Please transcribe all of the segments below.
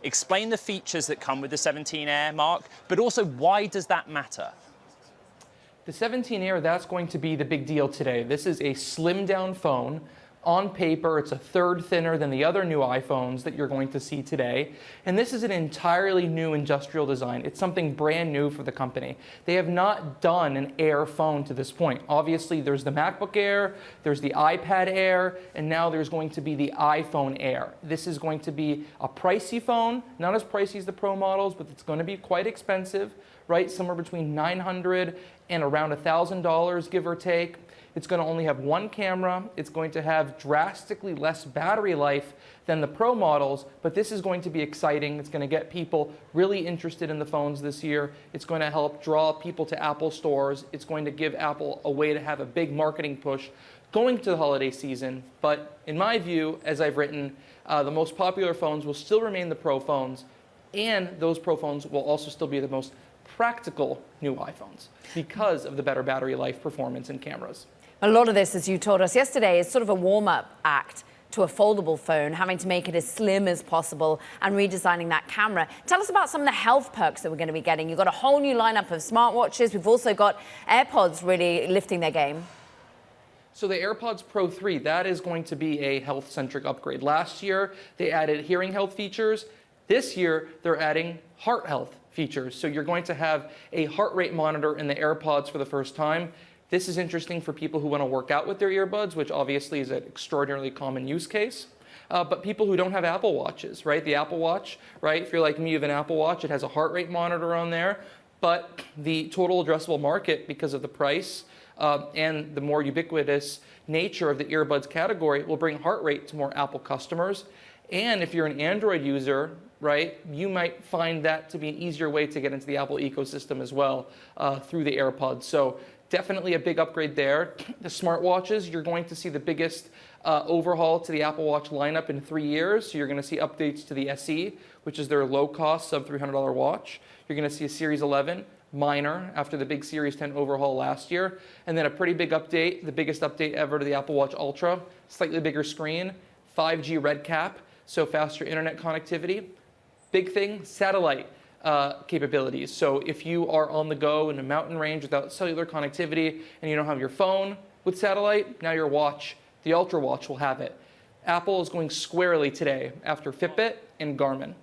Explain the features that come with the 17 Air, Mark, but also why does that matter? The 17 Air, that's going to be the big deal today. This is a slimmed down phone. On paper, it's a third thinner than the other new iPhones that you're going to see today. And this is an entirely new industrial design. It's something brand new for the company. They have not done an Air phone to this point. Obviously, there's the MacBook Air, there's the iPad Air, and now there's going to be the iPhone Air. This is going to be a pricey phone, not as pricey as the Pro models, but it's going to be quite expensive, right? Somewhere between $900 and around $1,000, give or take. It's going to only have one camera. It's going to have drastically less battery life than the Pro models, but this is going to be exciting. It's going to get people really interested in the phones this year. It's going to help draw people to Apple stores. It's going to give Apple a way to have a big marketing push going to the holiday season. But in my view, as I've written, the most popular phones will still remain the Pro phones, and those Pro phones will also still be the most practical new iPhones because of the better battery life, performance, and cameras. A lot of this, as you told us yesterday, is sort of a warm-up act to a foldable phone, having to make it as slim as possible and redesigning that camera. Tell us about some of the health perks that we're going to be getting. You've got a whole new lineup of smartwatches. We've also got AirPods really lifting their game. So the AirPods Pro 3, that is going to be a health-centric upgrade. Last year, they added hearing health features. This year, they're adding heart health features. So you're going to have a heart rate monitor in the AirPods for the first time. This is interesting for people who want to work out with their earbuds, which obviously is an extraordinarily common use case. But people who don't have Apple Watches, right? The Apple Watch, right? If you're like me, you have an Apple Watch, it has a heart rate monitor on there. But the total addressable market, because of the price and the more ubiquitous nature of the earbuds category, will bring heart rate to more Apple customers. And if you're an Android user, right, you might find that to be an easier way to get into the Apple ecosystem as well through the AirPods. So definitely a big upgrade there. The smartwatches, you're going to see the biggest overhaul to the Apple Watch lineup in 3 years. So you're going to see updates to the SE, which is their low-cost sub-$300 watch. You're going to see a Series 11, minor, after the big Series 10 overhaul last year. And then a pretty big update, the biggest update ever to the Apple Watch Ultra, slightly bigger screen, 5G red cap, so faster internet connectivity. Big thing, satellite capabilities. So if you are on the go in a mountain range without cellular connectivity and you don't have your phone with satellite, now your watch, the Ultra Watch, will have it. Apple is going squarely today after Fitbit and Gurman.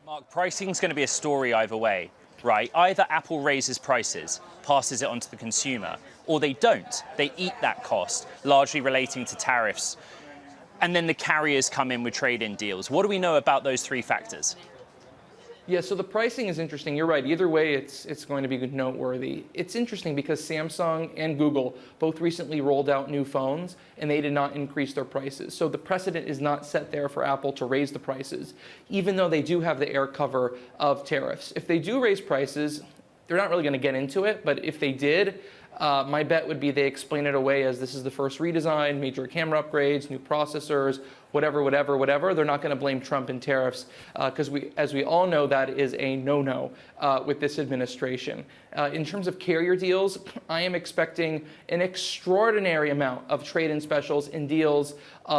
Mark, pricing is going to be a story either way, right? Either Apple raises prices, passes it on to the consumer, or they don't. They eat that cost, largely relating to tariffs. And then the carriers come in with trade-in deals. What do we know about those three factors? Yeah, so the pricing is interesting. You're right. Either way, it's going to be noteworthy. It's interesting because Samsung and Google both recently rolled out new phones, and they did not increase their prices. So the precedent is not set there for Apple to raise the prices, even though they do have the air cover of tariffs. If they do raise prices, they're not really going to get into it, but if they did, my bet would be they explain it away as this is the first redesign, major camera upgrades, new processors, whatever. They're not going to blame Trump and tariffs because as we all know, that is a no-no with this administration. In terms of carrier deals, I am expecting an extraordinary amount of trade-in specials and deals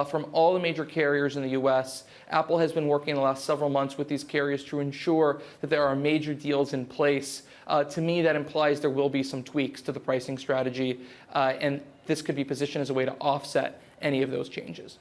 from all the major carriers in the U.S. Apple has been working the last several months with these carriers to ensure that there are major deals in place. To me, that implies there will be some tweaks to the pricing strategy, and this could be positioned as a way to offset any of those changes.